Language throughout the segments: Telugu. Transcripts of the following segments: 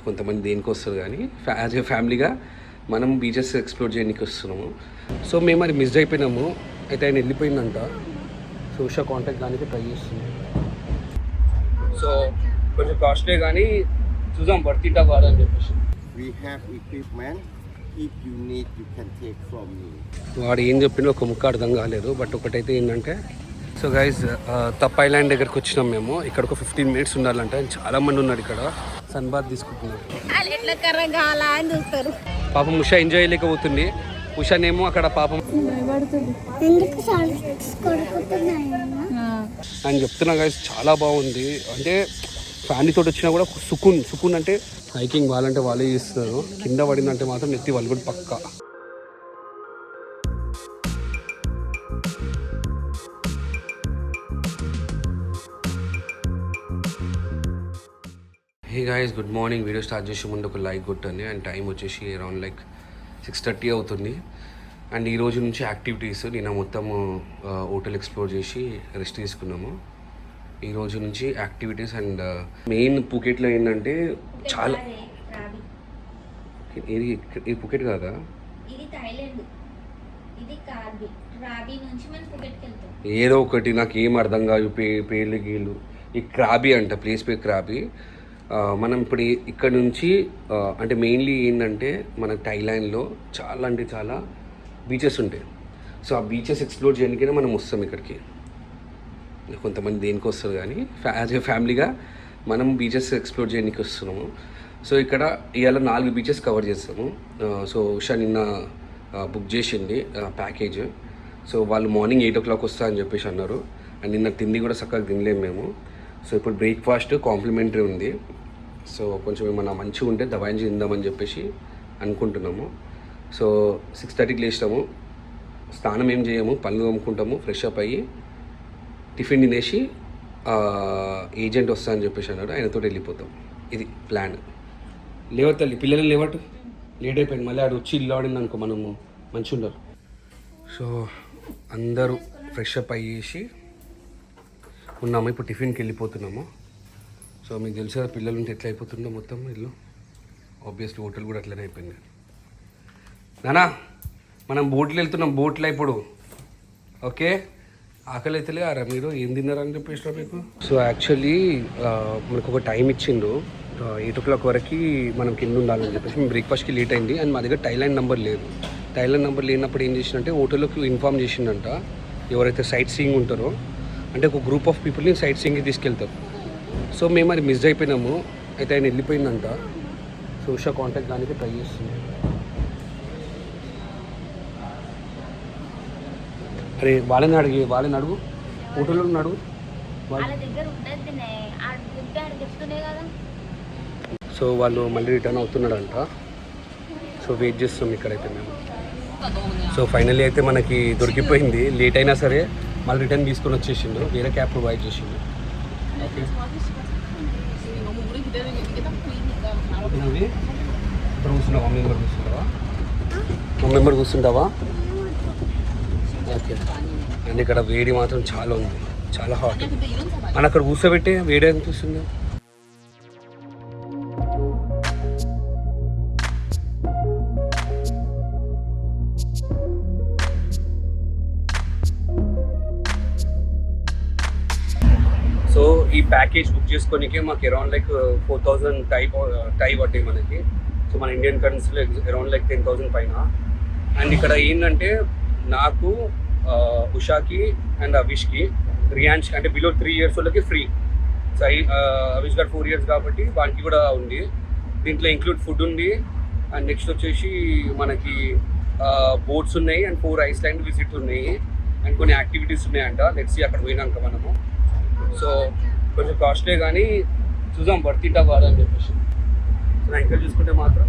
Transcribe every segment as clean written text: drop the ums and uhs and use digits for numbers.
కొంతమంది దేనికి వస్తారు కానీ యాజ్ ఏ ఫ్యామిలీగా మనం బీచెస్ ఎక్స్ప్లోర్ చేయడానికి వస్తున్నాము. సో మేము అది మిస్ అయిపోయినాము. అయితే ఆయన వెళ్ళిపోయిందంట. సో ఉషా కాంటాక్ట్ దానికి ట్రై చేస్తుంది. సో కొంచెం కాస్ట్లీ కానీ చూద్దాం వర్తిటా కాదని చెప్పేసి. We have equipment. If you need, you can take from me. వాడు ఏం చెప్పినా ఒక ముక్క అర్థం కాలేదు. బట్ ఒకటైతే ఏంటంటే, సో గైజ్ తప్ ఐలాండ్ దగ్గరికి వచ్చినాం మేము. ఇక్కడ ఒక 15 minutes ఉండాలంటే చాలా మంది ఉన్నారు ఇక్కడ. సన్ బాత్ తీసుకుంటున్నారు. పాపం ఉషా ఎంజాయ్ చేయలేకపోతుంది. ఉషానేమో అక్కడ పాపం అని చెప్తున్నా గైజ్ చాలా బాగుంది. అంటే ఫ్యామిలీతో వచ్చినా కూడా సుకూన్ అంటే హైకింగ్ వాళ్ళంటే వాళ్ళే చేస్తున్నారు. కింద పడిందంటే మాత్రం నెత్తి వాళ్ళు కూడా పక్కా. Hey guys, good morning. Video start చేసే ముందు ఒక లైక్ కొట్టండి. అండ్ టైం వచ్చేసి అరౌండ్ 6:30 అవుతుంది. అండ్ ఈ రోజు నుంచి యాక్టివిటీస్ నిన్న మొత్తం హోటల్ ఎక్స్ప్లోర్ చేసి రెస్ట్ తీసుకున్నాము. ఈ రోజు నుంచి యాక్టివిటీస్ అండ్ మెయిన్ పూకెట్లో ఏంటంటే చాలా ఇది పూకెట్ కాదా, ఏదో ఒకటి నాకు ఏం అర్థం కాదు పేర్లు గీళ్ళు. ఈ క్రాబీ అంట, ప్లేస్ పేరు క్రాబీ. మనం ఇప్పుడు ఇక్కడ నుంచి అంటే మెయిన్లీ ఏంటంటే మన థాయిలాండ్లో చాలా అంటే చాలా బీచెస్ ఉంటాయి. సో ఆ బీచెస్ ఎక్స్ప్లోర్ చేయడానికైనా మనం వస్తాం ఇక్కడికి. కొంతమంది దేనికి వస్తారు కానీ యాజ్ ఏ ఫ్యామిలీగా మనం బీచెస్ ఎక్స్ప్లోర్ చేయడానికి వస్తున్నాము. సో ఇక్కడ ఇవాళ 4 బీచెస్ కవర్ చేస్తాము. సో ఉషా నిన్న బుక్ చేసింది ప్యాకేజ్. సో వాళ్ళు మార్నింగ్ 8 o'clock వస్తా అని చెప్పేసి అన్నారు. అండ్ నిన్న తిండి కూడా చక్కగా తినలేము మేము. సో ఇప్పుడు బ్రేక్ఫాస్ట్ కాంప్లిమెంటరీ ఉంది. సో కొంచెం ఏమన్నా మంచిగా ఉంటే దబాయించి తిందామని చెప్పేసి అనుకుంటున్నాము. సో 6:30కి లేచినాము. స్నానం ఏం చేయము, పనులు తోముకుంటాము, ఫ్రెష్ అప్ అయ్యి టిఫిన్ తినేసి ఏజెంట్ వస్తా అని చెప్పేసి అన్నాడు. ఆయనతో వెళ్ళిపోతాం. ఇది ప్లాన్. లేవట్ తల్లి, పిల్లల్ని లేవట్టు, లేట్ అయిపోయింది. మళ్ళీ ఆడు వచ్చి ఇల్లు ఆడింది అనుకో మనము మంచిగా ఉండరు. సో అందరూ ఫ్రెష్ అప్ అయ్యేసి ఉన్నాము. ఇప్పుడు టిఫిన్కి వెళ్ళిపోతున్నాము. సో మీకు తెలుసు కదా పిల్లలు ఉంటే ఎట్లా అయిపోతుందో మొత్తం ఇల్లు. ఆబ్వియస్లీ హోటల్ కూడా అట్లనే అయిపోయింది. నానా మనం బోట్లో వెళ్తున్నాం. బోట్లో ఇప్పుడు ఓకే. ఆకలి అవుతలే ఆరా మీరు ఏం తిన్నారని చెప్పేసినా మీకు. సో యాక్చువల్లీ మనకు ఒక టైం ఇచ్చిండు 8 o'clock వరకు మనం కింద ఉండాలని చెప్పేసి. మేము బ్రేక్ఫాస్ట్కి లేట్ అయింది. అండ్ మా దగ్గర థాయిలాండ్ నెంబర్ లేదు. థాయిలాండ్ నెంబర్ లేనప్పుడు ఏం చేసిందంటే హోటల్లోకి ఇన్ఫార్మ్ చేసిండంట ఎవరైతే సైట్ సీయింగ్ ఉంటారో, అంటే ఒక గ్రూప్ ఆఫ్ పీపుల్ని సైట్ సీయింగ్కి తీసుకెళ్తారు. సో మేము అది మిస్ అయిపోయినాము. అయితే ఆయన వెళ్ళిపోయిందంట. సో ఉషా కాంటాక్ట్ దానికి ట్రై చేస్తుంది. అరే వాళ్ళని అడుగు హోటల్లో అడుగు. సో వాళ్ళు మళ్ళీ రిటర్న్ అవుతున్నాడంట. సో వెయిట్ చేస్తాం ఇక్కడైతే మేము. సో ఫైనల్లీ అయితే మనకి దొరికిపోయింది. లేట్ అయినా సరే మళ్ళీ రిటర్న్ తీసుకొని వచ్చేసిండు. వేరే క్యాబ్ ప్రొవైడ్ చేసిండు. ఓకే ఇప్పుడు కూర్చున్నావా? మా మెంబర్ కూర్చుంటావా? ఓకే. అండ్ ఇక్కడ వేడి మాత్రం చాలా ఉంది, చాలా హాట్. అని అక్కడ కూర్చోబెట్టే వేడి అనిపిస్తుంది. సో ఈ ప్యాకేజ్ బుక్ చేసుకోనికే మాకు అరౌండ్ 4,000 టై పట్టాయి మనకి. సో మన ఇండియన్ కరెన్సీలో అరౌండ్ 10,000 పైన. అండ్ ఇక్కడ ఏంటంటే నాకు ఉషాకి అండ్ అవిష్కి, రియాన్ష్కి అంటే బిలో 3 years వాళ్ళకి ఫ్రీ. సో అవిష్ గారు 4 years కాబట్టి వానికి కూడా ఉంది. దీంట్లో ఇంక్లూడ్ ఫుడ్ ఉంది. అండ్ నెక్స్ట్ వచ్చేసి మనకి బోట్స్ ఉన్నాయి అండ్ 4 ఐస్లాండ్ విజిట్స్ ఉన్నాయి అండ్ కొన్ని యాక్టివిటీస్ ఉన్నాయంట. లెట్స్ అక్కడ పోయినాక మనము. సో కొంచెం కాస్ట్లీ కానీ చూద్దాం వర్తిటా కాదని చెప్పేసి. సో నా ఇక్కడ చూసుకుంటే మాత్రం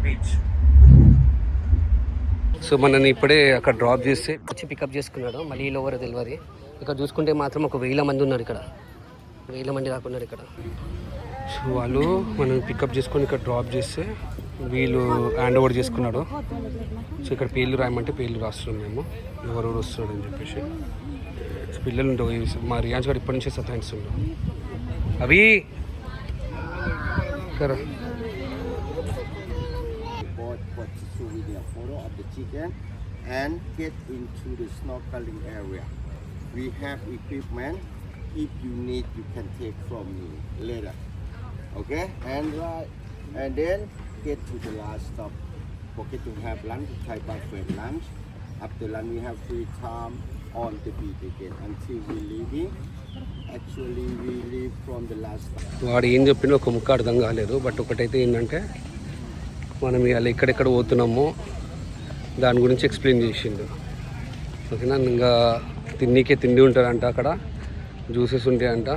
బీచ్. సో మనని ఇప్పుడే అక్కడ డ్రాప్ చేస్తే వచ్చి పికప్ చేసుకున్నాడు. మళ్ళీ లోవర్ తెలియదు. ఇక్కడ చూసుకుంటే మాత్రం ఒక 1000 మంది ఉన్నారు ఇక్కడ. 1000 మంది రాకున్నారు ఇక్కడ. సో వాళ్ళు మనం పికప్ చేసుకొని ఇక్కడ డ్రాప్ చేస్తే వీళ్ళు హ్యాండ్ ఓవర్ చేసుకున్నాడు. సో ఇక్కడ పేర్లు రాయమంటే పేర్లు రాస్తున్నాం మేము, ఎవరెవరు వస్తున్నాడు అని చెప్పేసి. సో పిల్లలు మా రియాన్స్ గారు ఇప్పటి నుంచే సతాయిస్తున్నాడు. అవి Kara. Board for souvenir photo of the chicken and get into the snorkeling area. We have equipment. If you need, you can take from me later. Okay? And then get to the last stop. Forget to have lunch, Thai buffet lunch. After lunch, we have free time on the beach again until we leaving. Actually, we leave from the last stop. వాడు ఏం చెప్పినా ఒక ముక్క అర్థం కాలేదు. బట్ ఒకటైతే ఏంటంటే మనం ఇవాళ ఎక్కడెక్కడ పోతున్నామో దాని గురించి ఎక్స్ప్లెయిన్ చేసిండు. ఓకేనా, ఇంకా తిండికే తిండి ఉంటారంట, అక్కడ జ్యూసెస్ ఉంటాయంట,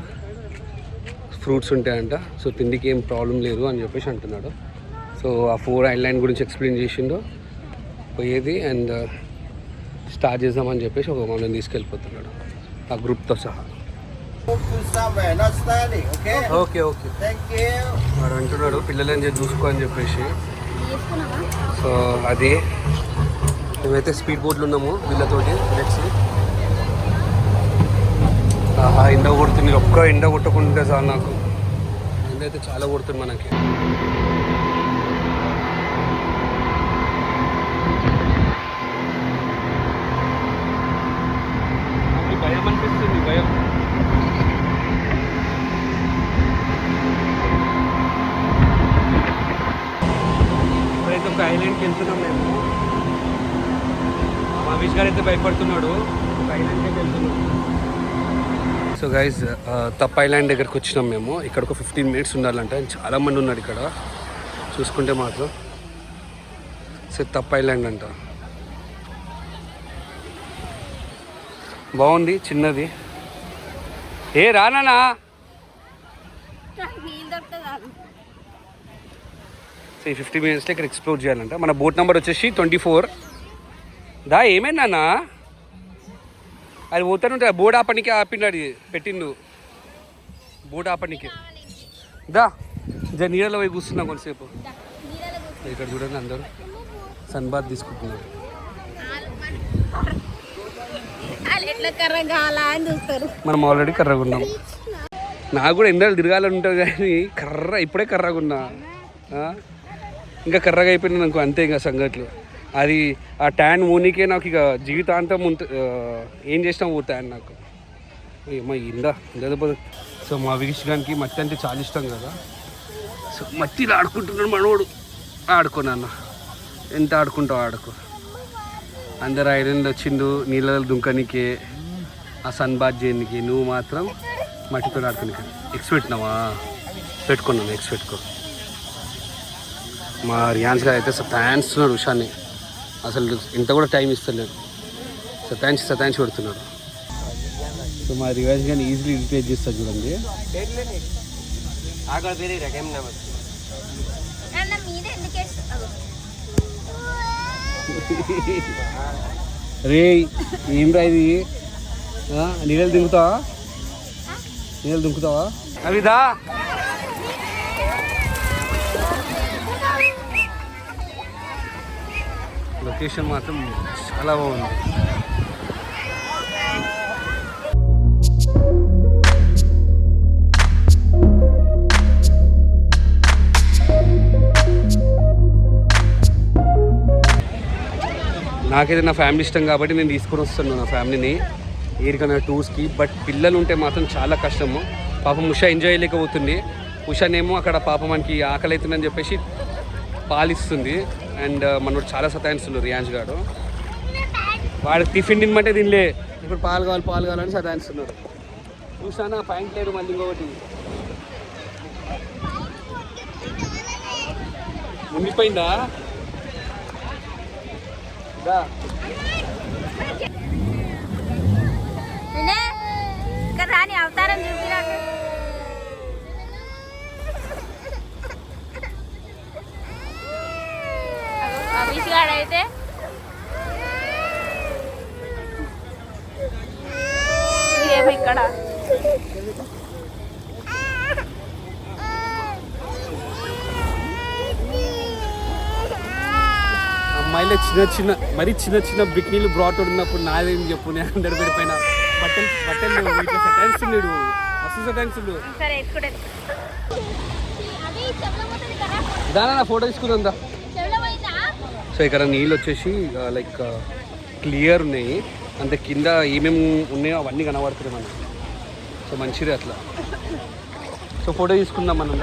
ఫ్రూట్స్ ఉంటాయంట. సో తిండికి ఏం ప్రాబ్లం లేదు అని చెప్పేసి అంటున్నాడు. సో ఆ 4 ఐలాండ్ గురించి ఎక్స్ప్లెయిన్ చేసిండు పోయేది. అండ్ స్టార్ట్ చేద్దామని చెప్పేసి ఒక మమ్మల్ని తీసుకెళ్ళిపోతున్నాడు ఆ గ్రూప్తో సహా. ఓకే ఓకే వాడు అంటున్నాడు పిల్లలని చూసుకో అని చెప్పేసి. సో అది మేమైతే స్పీడ్ బోట్లు ఉన్నాము వీళ్ళతోటి నెక్స్ట్. ఎండ కొడుతుంది, ఒక్క ఎండ కొట్టకుంటే చాలు నాకు. ఎండ అయితే చాలా కొడుతుంది మనకి. భయం అనిపిస్తుంది, భయం. ఇప్పుడైతే ఒక ఐలాండ్కి వెళ్తున్నాం మేము. మహేష్ గారు అయితే భయపడుతున్నాడు. ఒక ఐలాండ్కి వెళ్తున్నాం. సో గైజ్ తప్ ఐలాండ్ దగ్గరికి వచ్చినాం మేము. ఇక్కడ ఒక 15 minutes ఉండాలంట. చాలామంది ఉన్నారు ఇక్కడ చూసుకుంటే మాత్రం. సో తప్ ఐలాండ్ అంట, బాగుంది, చిన్నది. ఏ రానా సో ఈ 50 minutesలో ఇక్కడ ఎక్స్ప్లోర్ చేయాలంట. మన బోట్ నెంబర్ వచ్చేసి 24. దా ఏమైందన్నా అది పోతానుంటే బోర్డు ఆపనికి ఆపినాడు, పెట్టిండు బోర్డు ఆపనికి. దా నీళ్ళలో పోయి కూర్చున్నాం కొంతసేపు. ఇక్కడ చూడండి అందరూ సన్ బాత్ తీసుకుంటున్నారు. మనం ఆల్రెడీ కర్రగా ఉన్నాం. నాకు కూడా ఎండలు తిరగాలని ఉంటుంది కానీ ఇప్పుడే కర్రగా ఉన్నా. ఇంకా కర్రగా అయిపోయినా నాకు అంతే. ఇంకా సంగట్లు అది ఆ ట్యాన్ మూనికే నాకు ఇక జీవితాంతం ఏం చేసినా పోతాయని నాకు ఏమో ఇందా. సో మా వీక్షకానికి మట్టి అంటే చాలా ఇష్టం కదా. సో మట్టిలో ఆడుకుంటున్నాడు మనోడు. ఆడుకోనన్న ఎంత ఆడుకుంటావు ఆడుకో. అందరు ఐరన్ వచ్చిండు నీళ్ళలో దుంకనికే, ఆ సన్ బాత్ చేయడానికి. నువ్వు మాత్రం మట్టితో ఆడుకోనికి. ఎక్స్ పెట్టినావా? పెట్టుకున్నాను, ఎక్స్ పెట్టుకో. మా రియాన్స్ గారు అయితే సతాయిస్తున్నాడు ఉషాని. అసలు ఇంత కూడా టైం ఇస్తలేడు, సతాయించి పెడుతున్నాడు. సో మా రివాజ్ కానీ ఈజీలీ రిపేర్ చేస్తారు చూడండి. రే ఏం రా ఇది? నీళ్ళు దింకుతావా అవిదా? లొకేషన్ మాత్రం చాలా బాగుంది. నాకైతే నా ఫ్యామిలీ ఇష్టం కాబట్టి నేను తీసుకొని వస్తున్నాను నా ఫ్యామిలీని ఏరికైనా టూర్స్కి. బట్ పిల్లలు ఉంటే మాత్రం చాలా కష్టము. పాపం ఉషా ఎంజాయ్ చేయలేకపోతుంది. ఉషానేమో అక్కడ పాపం మనకి ఆకలి అవుతుందని చెప్పేసి పాలిస్తుంది. అండ్ మనోడు చాలా సతాయిస్తున్నారు రియాన్స్ గారు. వాడికి టిఫిన్ తినమంటే తినలే, ఇప్పుడు పాలు కావాలని సతాయిస్తున్నారు. చూసానా పాయింట్ లేదు మళ్ళీ ఇంకొకటి మునిగిపోయిందా? రాని అవతారం చూపినట్టు అభిషగాడైతే ఏమో ఇక్కడ అమ్మాయిలో చిన్న చిన్న బిక్నీలు బ్రాట్ ఉన్నప్పుడు నాదేం చెప్పు. నేను అందరి పైన బట్టలు ఇట్లా సటాన్సులు మస్తు సటాన్సులు. సరే దానా నా ఫోటో తీసుకుందా. సో ఇక్కడ నీళ్ళు వచ్చేసి లైక్ క్లియర్ ఉన్నాయి, అంతే కింద ఏమేమి ఉన్నాయో అవన్నీ కనబడుతున్నాయి మనకి. సో మంచిది అట్లా. సో ఫోటో తీసుకుందాం మనం.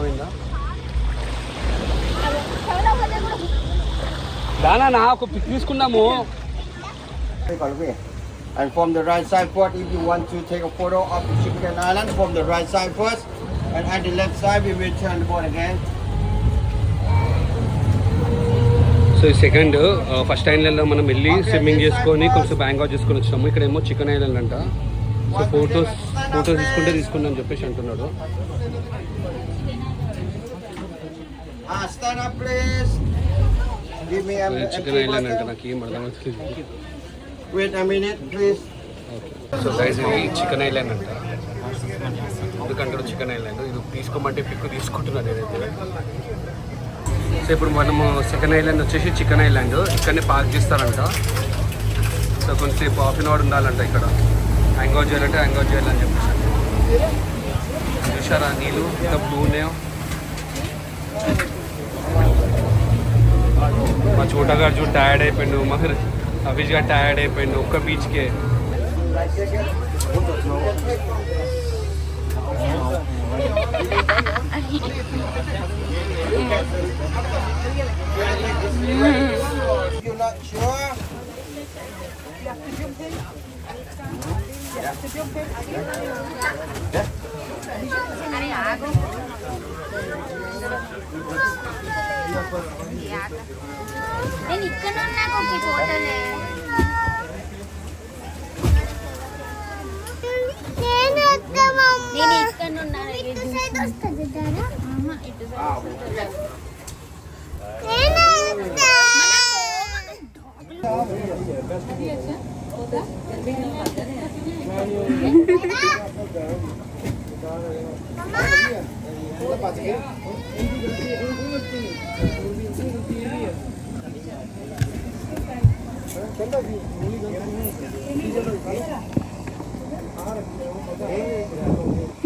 పోయిందా దానా నా ఒక పిక్ తీసుకున్నాము. And from the right side first, if you want to take a photo of the Chicken Island, from the right side first, and at the left side we will turn the boat again. So ఈ సెకండ్ ఫస్ట్ ఐలాండ్లో మనం వెళ్ళి స్విమ్మింగ్ చేసుకొని కొంచెం బ్యాంక్ అవుట్ చేసుకొని వచ్చినాము. ఇక్కడేమో చికెన్ ఐలాండ్ అంట. సో ఫొటోస్ తీసుకుంటే అని చెప్పేసి అంటున్నాడు. Stand up please. Give me chicken island అంటే నాకు ఏం అర్థమవుతుంది. Wait a minute please. So guys ఇది చికెన్ ఐలాండ్ అంట. ఎందుకంటారు చికెన్ ఐలాండ్, ఇది తీసుకోమంటే పిక్ తీసుకుంటున్నాడు ఏదైతే. సో ఇప్పుడు మనము సెకండ్ ఐలాండ్ వచ్చేసి చికెన్ ఐలాండ్. ఇక్కడనే పార్క్ చేస్తారంట. సో కొంచెంసేపు ½ అవర్ ఉండాలంట ఇక్కడ. హ్యాంగ్ అవుట్ చేయాలంటే హ్యాంగ్ అవుట్ చేయాలని చెప్పేసి. చూసారా నీళ్ళు ఎంత బ్లూ ఉన్నాయో. మా చోటగాడు చూడు టయర్డ్ అయిపోయిండు, మా అభిష్ గారు టయర్డ్ అయిపోయిండు ఒక్క బీచ్కే. You're not sure? నేను ఇక్కడ ఉన్నాక ఒక ఫోటోలే. నేను ఇక్కడ ఉన్నాను. ఇటు సైడ్ వస్తుంది దారా. ఇటు సైడ్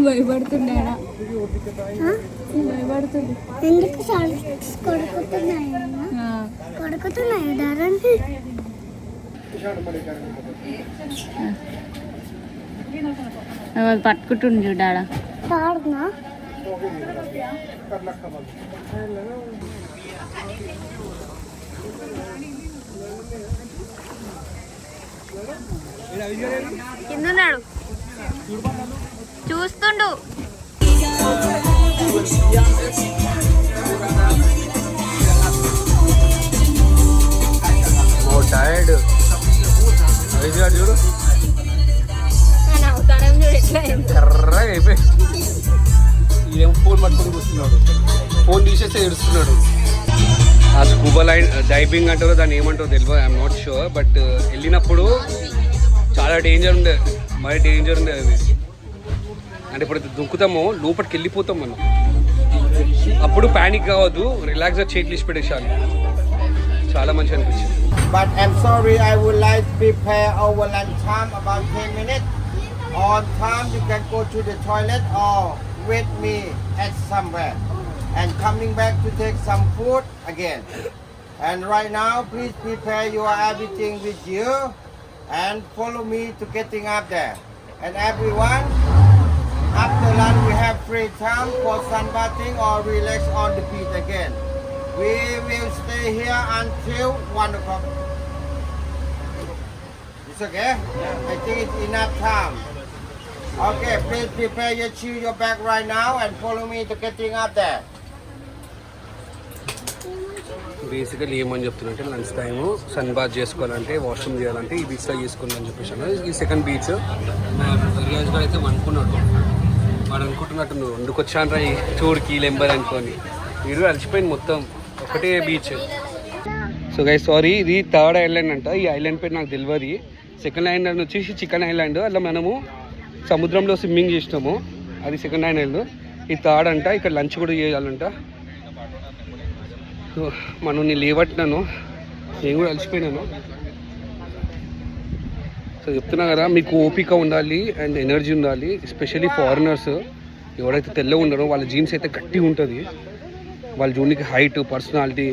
భయపడుతున్నాడా? భయపడుతుంది. ఎందుకు కొడుకుతున్నాయి దారంటే పట్టుకుంటుంది చూడాడ. తాడునా కిందున్నాడు చూస్తుండు. టైర్డ్ అభిష్ చూడు అవతారం చూడు ఎట్లా కర్రగా అయిపోయి. ఇదేమో ఫోన్ పట్టుకొని కూర్చున్నాడు, ఫోన్ తీసేస్తే ఏడుస్తున్నాడు. ఆ స్కూబా లైన్ డైవింగ్ అంటారో దాన్ని ఏమంటారో తెలియదు, ఐఎమ్ నాట్ షూర్. బట్ వెళ్ళినప్పుడు చాలా డేంజర్ ఉండే, మరి డేంజర్ ఉండే అది. అంటే ఇప్పుడు దుంకుతామో లోపలికి వెళ్ళిపోతాం మనం. అప్పుడు ప్యానిక్ కావద్దు, రిలాక్స్గా చేతులు పెట్టేసాను. చాలా మంచిగా అనిపించింది. But I'm sorry, I would like to prepare our lunch time about 10 minutes. On time, you can go to the toilet or wait me at somewhere. And coming back to take some food again. And right now, please prepare your everything with you and follow me to getting up there. And everyone, after lunch, we have free time for sunbathing or relax on the beach again. We will stay here until 1 o'clock. It's okay? I think it's enough time. Okay, please prepare your chew your bag right now and follow me to getting up there. Basically ఏమని చెప్తున్నంటే లంచ్ టైము సన్ బాత్ చేసుకోవాలంటే వాష్రూమ్ చేయాలంటే ఈ బీచ్లో చేసుకోవాలని చెప్పేసి. ఈ సెకండ్ బీచ్ రియాజ్ గారు అయితే అనుకున్నాడు, వాడు అనుకుంటున్నట్టు నువ్వు ఎందుకు వచ్చాను రా ఈ చూడుకి లెంబర్ అనుకొని. వీడు అలసిపోయింది మొత్తం, ఒకటే బీచ్. సో గైస్ సారీ, ఇది థర్డ్ ఐలాండ్ అంట. ఈ ఐలాండ్ పేరు నాకు తెలియదు. సెకండ్ ఐలాండ్ వచ్చేసి చికెన్ ఐలాండ్, అలా మనము సముద్రంలో స్విమ్మింగ్ చేసినాము, అది సెకండ్ ఐలాండ్. ఈ థర్డ్ అంట, ఇక్కడ లంచ్ కూడా చేయాలంట. సో మనం నేను లేవట్టినాను, నేను కూడా అలసిపోయినాను. సో చెప్తున్నా కదా, మీకు ఓపిక ఉండాలి అండ్ ఎనర్జీ ఉండాలి, ఎస్పెషల్లీ ఫారినర్స్. ఎవరైతే తెల్లగా ఉన్నారో వాళ్ళ జీన్స్ అయితే గట్టిగా ఉంటుంది. వాళ్ళ జూనికి హైట్, పర్సనాలిటీ,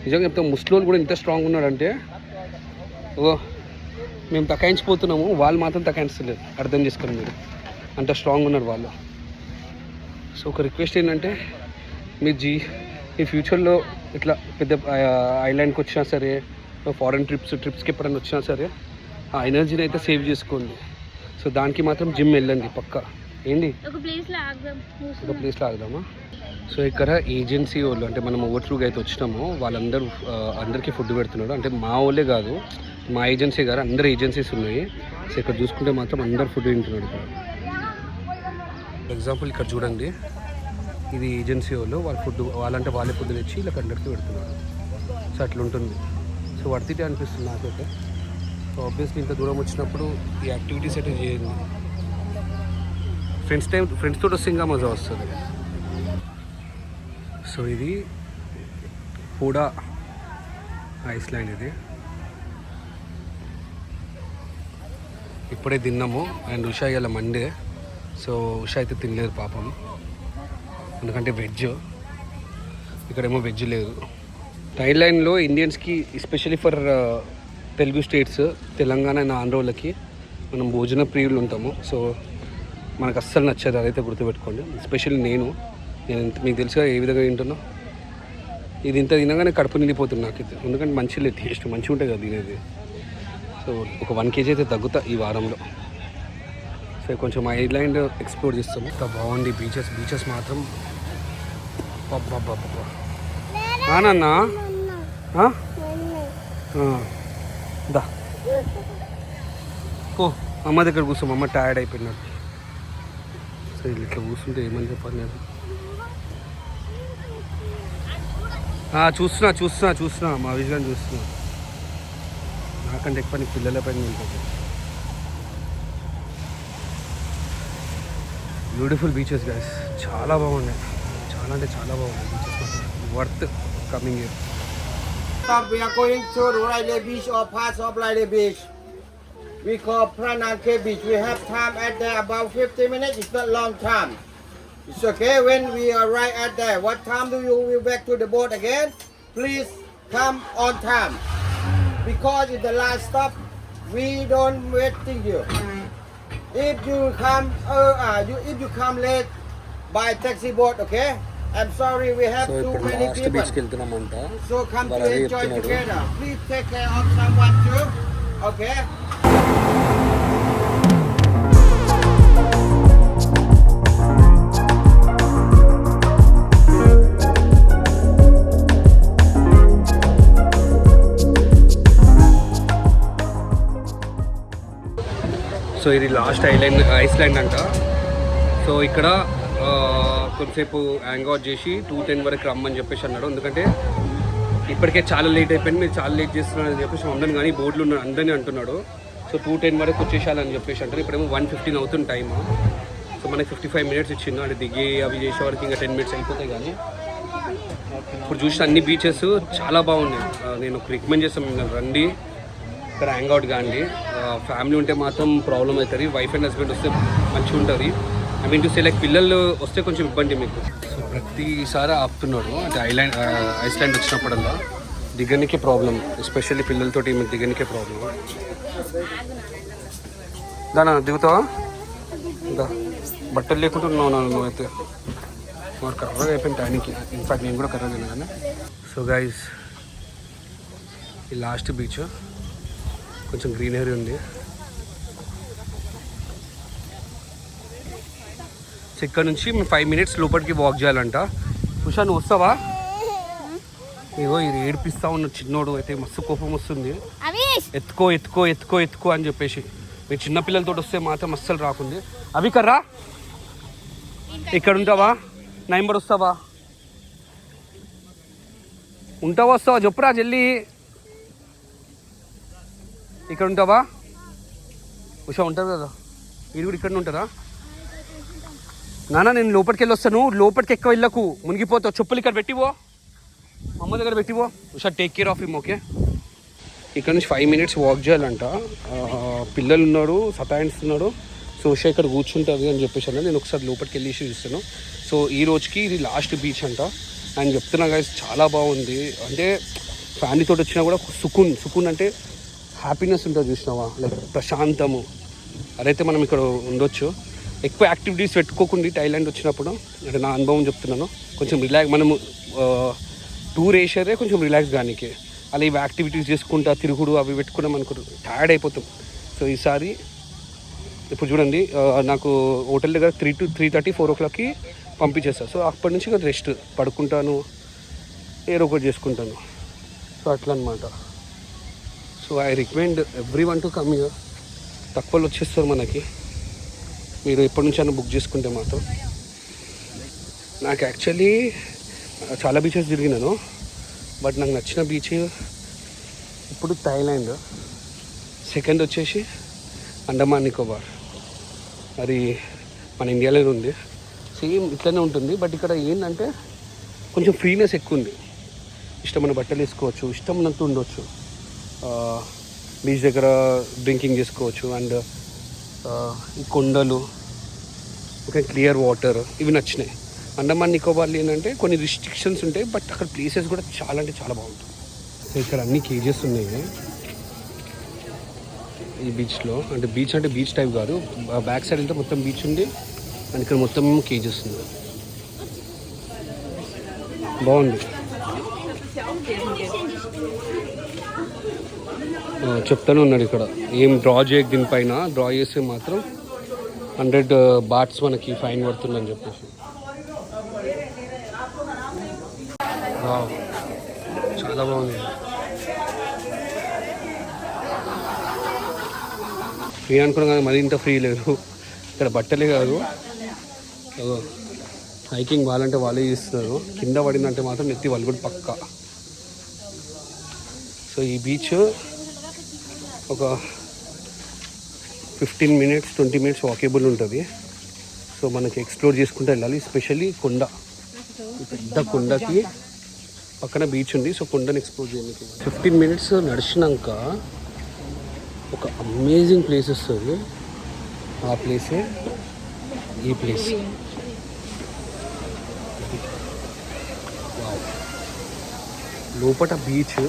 నిజంగా చెప్తే ముస్లింలు కూడా ఇంత స్ట్రాంగ్ ఉన్నారంటే ఓ మేము తకాయించిపోతున్నాము, వాళ్ళు మాత్రం తకాయించలేదు. అర్థం చేసుకోండి మీరు, అంత స్ట్రాంగ్ ఉన్నారు వాళ్ళు. సో ఒక రిక్వెస్ట్ ఏంటంటే మీ ఫ్యూచర్లో ఇట్లా పెద్ద ఐలాండ్కి వచ్చినా సరే, ఫారెన్ ట్రిప్స్కి ఎప్పుడైనా వచ్చినా సరే ఆ ఎనర్జీని అయితే సేవ్ చేసుకోండి. సో దానికి మాత్రం జిమ్ వెళ్ళండి పక్కా. ఏంటి ఒక ప్లేస్లో ఆగుదామా? సో ఇక్కడ ఏజెన్సీ వాళ్ళు, అంటే మనం ఓవర్ త్రూగా అయితే వచ్చినామో అందరికీ ఫుడ్ పెడుతున్నాడు. అంటే మా వాళ్ళే కాదు, మా ఏజెన్సీ కాదు, అందరు ఏజెన్సీస్ ఉన్నాయి. సో ఇక్కడ చూసుకుంటే మాత్రం అందరు ఫుడ్ తింటున్నాడు ఇక్కడ. ఫర్ ఎగ్జాంపుల్ ఇక్కడ చూడండి, ఇది ఏజెన్సీ వాళ్ళు వాళ్ళే ఫుడ్ తెచ్చి ఇలా అందరికీ పెడుతున్నారు. సో అట్లా ఉంటుంది. సో వర్తితే అనిపిస్తుంది నాకైతే. సో ఆబ్వియస్లీ ఇంత దూరం వచ్చినప్పుడు ఈ యాక్టివిటీస్ అయితే చేయండి. ఫ్రెండ్స్ తోటి వస్తే ఇంకా మజా వస్తుంది. సో ఇది పూడా ఐస్లాండ్. ఇది ఇప్పుడే తిన్నాము. అండ్ ఉషా ఇవాళ మండే, సో ఉషా అయితే తినలేదు పాపం, ఎందుకంటే వెజ్. ఇక్కడేమో వెజ్ లేదు. థాయిలాండ్లో ఇండియన్స్కి especially for Telugu states, Telangana and ఆంధ్రోళ్ళకి మనం భోజన ప్రియులు ఉంటాము. సో మనకు అస్సలు నచ్చదు, అదైతే గుర్తుపెట్టుకోండి. ఎస్పెషల్లీ నేను మీకు తెలుసుగా ఏ విధంగా తింటున్నా. ఇది ఇంత తినగానే కడుపు నిండిపోతుంది నాకైతే, ఎందుకంటే మంచిగా టేస్ట్ మంచిగా ఉంటుంది కదా తినేది. సో ఒక 1 kg అయితే తగ్గుతా ఈ వారంలో. సో కొంచెం ఐలాండ్ ఎక్స్ప్లోర్ చేస్తాము. ఇంత బాగుంది బీచెస్ మాత్రం. నాన్న దా ఓ అమ్మ దగ్గర కూర్చోం, అమ్మ టైర్డ్ అయిపోయినాడు. సో ఇట్లా కూర్చుంటే ఏమని చెప్పాలి నేను. చూస్తున్నా మా విజయం చూస్తున్నా. నాకంటే ఎక్కువ నీ పిల్లల పైన ఉంటుంది. బ్యూటిఫుల్ బీచెస్ గైస్, చాలా బాగున్నాయి. చాలా అంటే చాలా బాగున్నాయి బీచెస్ మాత్రం. Worth coming year. We are going to Railay Beach or parts of Railay Beach. We call Pranake Beach. We have time at there about 50 minutes. It's not long time. It's okay when we arrive at there. What time do you will back to the boat again? Please come on time. Because it's the last stop, we don't waiting you. If you come late by taxi boat, okay? I'm sorry, we have too many people. So come to enjoy together. Please take care of someone too, okay? So ఇది లాస్ట్ ఐస్లాండ్ అంట. సో ఇక్కడ కొంతసేపు హ్యాంగ్ అవుట్ చేసి 2:10 వరకు రమ్మని చెప్పేసి అన్నాడు. ఎందుకంటే ఇప్పటికే చాలా లేట్ అయిపోయింది, మీరు చాలా లేట్ చేస్తున్నారని చెప్పేసి అందరిని కానీ బోర్డులు ఉన్న అందరినీ అంటున్నాడు. సో 2:10 వరకు వచ్చేసాలని చెప్పేసి అంటారు. ఇప్పుడేమో 1:15 అవుతుంది టైమ్. సో మనకి 55 minutes ఇచ్చింది. అంటే దిగి అవి చేసే వరకు ఇంకా 10 minutes అయిపోతాయి. కానీ ఇప్పుడు చూసిన అన్ని బీచెస్ చాలా బాగున్నాయి. నేను ఒక రికమెండ్ చేస్తాను, మీరు రండి ఇక్కడ హ్యాంగ్ అవుట్ కాండి. ఫ్యామిలీ ఉంటే మాత్రం ప్రాబ్లం అవుతుంది, వైఫ్ అండ్ హస్బెండ్ వస్తే మంచిగా ఉంటుంది. I mean to say like పిల్లలు వస్తే కొంచెం ఇబ్బంది మీకు. సో ప్రతిసారి ఆపుతున్నాడు, అంటే ఐస్లాండ్ వచ్చినప్పుడల్లా దిగనికే ప్రాబ్లం, ఎస్పెషల్లీ పిల్లలతోటి మీకు దిగనికే ప్రాబ్లం. దానా దిగుతావా? బట్టలు లేకుంటున్నావు నువ్వైతే. మరి కర్రగా అయిపోయింది టైంకి. ఇన్ఫాక్ట్ నేను కూడా కర్రగా తిన్నా. సో గైస్ ఈ లాస్ట్ బీచ్ కొంచెం గ్రీనరీ ఉంది. సో ఇక్కడ నుంచి 5 minutes లోపలికి వాక్ చేయాలంట. ఉషా నువ్వు వస్తావా? ఇగో ఇది ఏడిపిస్తా ఉన్న చిన్నోడు అయితే మస్తు కోపం వస్తుంది. ఎత్తుకో ఎత్తుకో ఎత్తుకో ఎత్తుకో అని చెప్పేసి. మీరు చిన్నపిల్లలతో వస్తే మాత్రం అస్సలు రాకుంది. అవి కర్రా ఇక్కడ ఉంటావా? నైంబర్ వస్తావా? ఉంటావా వస్తావా చెప్పురా జల్లి. ఇక్కడ ఉంటావా? ఉషా ఉంటారు కదా, మీరు కూడా ఇక్కడ ఉంటారా? నాన్న నేను లోపలికి వెళ్ళి వస్తాను, లోపలికి ఎక్కువ వెళ్ళకు, మునిగిపోతావు. చెప్పులు ఇక్కడ పెట్టివో, అమ్మ దగ్గర పెట్టివో. Usha take care of him, okay? ఇక్కడ నుంచి 5 minutes వాక్ చేయాలంట. పిల్లలు ఉన్నాడు, సతాయిస్తున్నాడు. సో ఉషా ఇక్కడ కూర్చుంటుంది అని చెప్పేసి నేను ఒకసారి లోపలికి వెళ్ళేసి చూస్తాను. సో ఈ రోజుకి ఇది లాస్ట్ బీచ్ అంట అని చెప్తున్నా గైస్. చాలా బాగుంది. అంటే ఫ్యామిలీతో వచ్చినా కూడా సుకూన్ అంటే హ్యాపీనెస్ ఉంటుంది చూసినావా, లైక్ ప్రశాంతము. అదైతే మనం ఇక్కడ ఉండొచ్చు. ఎక్కువ యాక్టివిటీస్ పెట్టుకోకుండా థాయిలాండ్ వచ్చినప్పుడు, అంటే నా అనుభవం చెప్తున్నాను, కొంచెం మనము టూర్ వేసారే కొంచెం రిలాక్స్ కానీకే. అలా ఇవి యాక్టివిటీస్ చేసుకుంటా తిరుగుడు అవి పెట్టుకున్నాం అనుకో టైర్డ్ అయిపోతాం. సో ఈసారి ఇప్పుడు చూడండి, నాకు హోటల్ దగ్గర 3:30, 4 o'clockకి పంపించేస్తారు. సో అప్పటి నుంచి ఇంకా రెస్ట్ పడుకుంటాను, ఏదో ఒకటి చేసుకుంటాను. సో అట్లా అనమాట. So I recommend everyone to come here. తక్కువలో వచ్చేస్తారు మనకి, మీరు ఎప్పటి నుంచి అయినా బుక్ చేసుకుంటే మాత్రం. నాకు యాక్చువల్లీ చాలా బీచెస్ తిరిగినాను, బట్ నాకు నచ్చిన బీచ్ ఇప్పుడు థాయిలాండ్, సెకండ్ వచ్చేసి అండమాన్ నికోబార్. అది మన ఇండియాలోనే ఉంది, సేమ్ ఇట్లనే ఉంటుంది. బట్ ఇక్కడ ఏంటంటే కొంచెం ఫ్రీనెస్ ఎక్కువ ఉంది. ఇష్టమైన బట్టలు వేసుకోవచ్చు, ఇష్టమైనంత ఉండొచ్చు, బీచ్ దగ్గర డ్రింకింగ్ చేసుకోవచ్చు. అండ్ ఈ కొండలు, ఓకే, క్లియర్ వాటర్, ఇవి నచ్చినాయి. అండమాన్ నికోబార్లో ఏంటంటే కొన్ని రిస్ట్రిక్షన్స్ ఉంటాయి, బట్ అక్కడ ప్లేసెస్ కూడా చాలా అంటే చాలా బాగుంటుంది. సో ఇక్కడ అన్ని కేజెస్ ఉన్నాయి ఈ బీచ్లో. అంటే బీచ్ టైప్ కాదు, బ్యాక్ సైడ్ వెళ్తే మొత్తం బీచ్ ఉంది, అండ్ ఇక్కడ మొత్తం కేజెస్ ఉంది. బాగుంది. చెప్తానే ఉన్నాడు ఇక్కడ, ఏం డ్రా చేయకు దీనిపైన, డ్రా చేస్తే మాత్రం 100 bahts మనకి ఫైన్ పడుతుందని చెప్పేసి. చాలా బాగుంది. ఫ్రీ అనుకున్నాం కానీ మరీ ఇంత ఫ్రీ లేదు ఇక్కడ. బట్టలే కాదు, హైకింగ్ వాళ్ళంటే వాళ్ళే చేస్తున్నారు. కింద పడిందంటే మాత్రం నెత్తి వాళ్ళు కూడా పక్కా. సో ఈ బీచ్ ఒక 15 minutes 20 minutes వాకేబుల్ ఉంటుంది. సో మనకి ఎక్స్ప్లోర్ చేసుకుంటూ వెళ్ళాలి. స్పెషల్లీ కొండ, ఈ పెద్ద కొండకి పక్కన బీచ్ ఉంది. సో కొండని ఎక్స్ప్లోర్ చేయడానికి 15 minutes నడిచినాక ఒక అమేజింగ్ ప్లేస్ వస్తుంది. ఆ ప్లేసే ఈ ప్లేస్. లోపల బీచ్,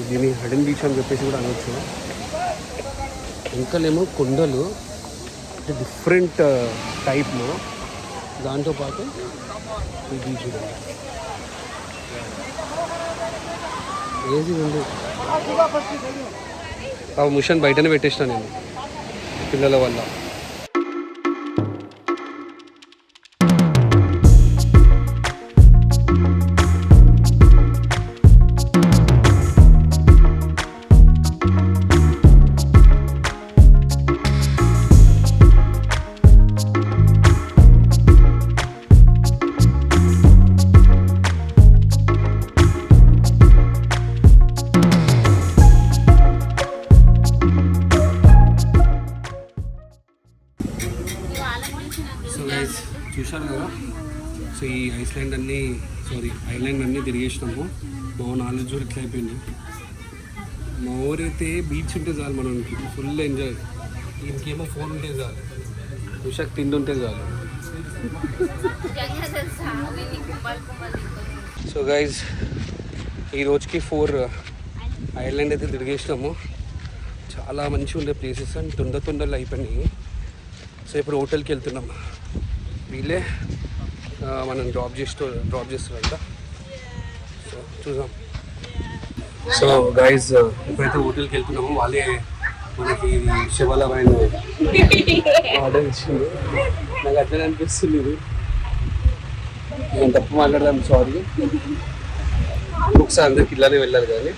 దీన్ని హడెన్ బీచ్ అని చెప్పేసి కూడా అనొచ్చు. ఇంకలేమో కొండలు, అంటే డిఫరెంట్ టైప్లో, దాంతోపాటు ఈ బీచ్ కూడా ఏజీ ఉంది. ఆ మిషన్ బయటనే పెట్టేసిన నేను పిల్లల వల్ల. చూశారు కదా. సో ఈ ఐలాండ్ అన్నీ తిరిగేసినాము. మా నాలెడ్జ్ కూడా ఇట్లా అయిపోయింది. మా ఊరైతే బీచ్ ఉంటే చాలు మనకి ఫుల్ ఎంజాయ్. ఇంకేమో ఫోన్ ఉంటే చాలు, ఉషాకి తిండి ఉంటే చాలు. సో గైజ్ ఈ రోజుకి 4 ఐలాండ్ అయితే తిరిగేసినాము. చాలా మంచిగా ఉండే ప్లేసెస్ అండ్ తొందరలో అయిపోయినాయి. సో ఇప్పుడు హోటల్కి వెళ్తున్నాం. వీళ్ళే మనం డ్రాప్ చేస్తారంట. సో చూద్దాం. సో గైజ్ ఇప్పుడైతే హోటల్కి వెళ్తున్నాము. వాళ్ళే మనకి ఇది శివలమైన ఆర్డర్ ఇచ్చింది. నాకు అట్లనే అనిపిస్తుంది. ఇది నేను తప్పు మాట్లాడదాం, సారీ. ఒకసారి అందరికి ఇలానే వెళ్ళాలి కానీ